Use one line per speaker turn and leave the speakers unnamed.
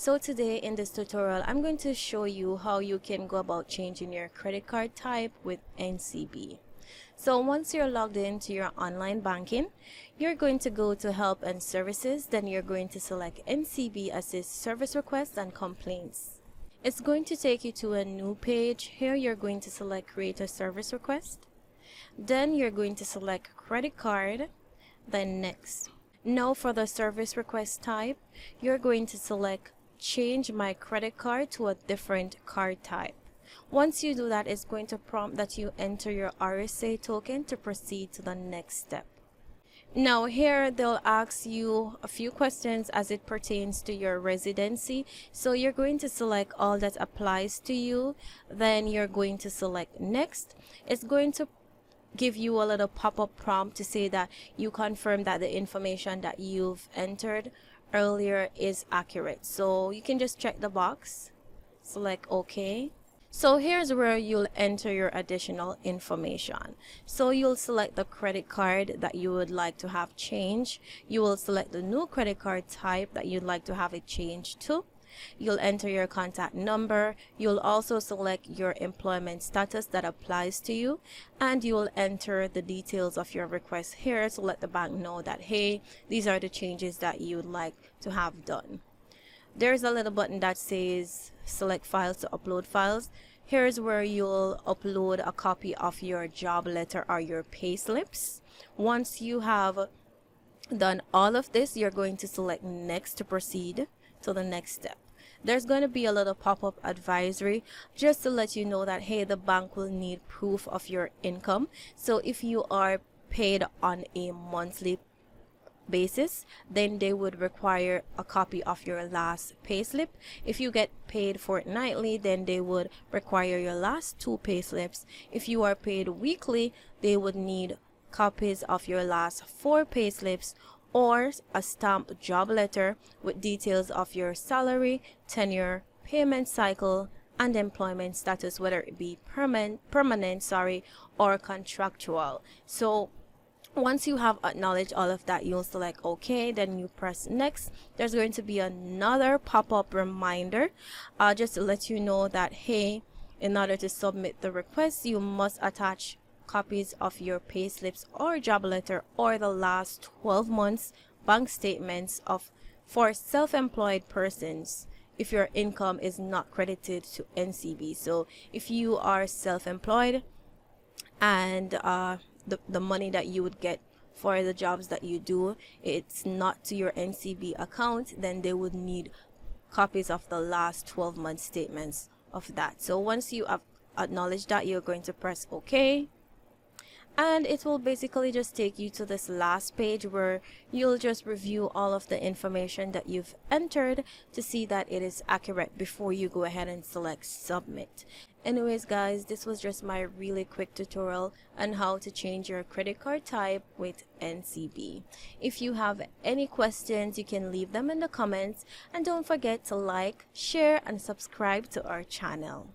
So today in this tutorial, I'm going to show you how you can go about changing your credit card type with NCB. So once you're logged into your online banking, you're going to go to Help and Services, then you're going to select NCB Assist Service Requests and Complaints. It's going to take you to a new page. Here you're going to select Create a Service Request. Then you're going to select Credit Card, then Next. Now for the service request type, you're going to select Change my credit card to a different card type. Once you do that, it's going to prompt that you enter your RSA token to proceed to the next step. Now here they'll ask you a few questions as it pertains to your residency. So you're going to select all that applies to you. Then you're going to select Next. It's going to give you a little pop-up prompt to say that you confirm that the information that you've entered earlier is accurate. So you can just check the box, select OK. So here's where you'll enter your additional information. So you'll select the credit card that you would like to have changed. You will select the new credit card type that you'd like to have it changed to. You'll enter your contact number. You'll also select your employment status that applies to you, and you'll enter the details of your request here to let the bank know that, hey, these are the changes that you'd like to have done. There's a little button that says select files to upload files. Here's where you'll upload a copy of your job letter or your pay slips. Once you have done all of this, you're going to select Next to proceed to the next step. There's going to be a little pop-up advisory just to let you know that, hey, the bank will need proof of your income. So if you are paid on a monthly basis, then they would require a copy of your last pay slip. If you get paid fortnightly, then they would require your last 2 pay slips. If you are paid weekly, they would need copies of your last 4 pay slips, or a stamped job letter with details of your salary, tenure, payment cycle, and employment status, whether it be permanent, or contractual. So once you have acknowledged all of that, you'll select OK, then you press Next. There's going to be another pop-up reminder just to let you know that, hey, in order to submit the request, you must attach copies of your pay slips or job letter or the last 12 months bank statements for self-employed persons if your income is not credited to NCB. So if you are self-employed and the money that you would get for the jobs that you do, it's not to your NCB account, then they would need copies of the last 12 month statements of that. So once you have acknowledged that, you're going to press OK, and it will basically just take you to this last page where you'll just review all of the information that you've entered to see that it is accurate before you go ahead and select Submit. Anyways guys, this was just my really quick tutorial on how to change your credit card type with NCB. If you have any questions, you can leave them in the comments, and don't forget to like, share, and subscribe to our channel.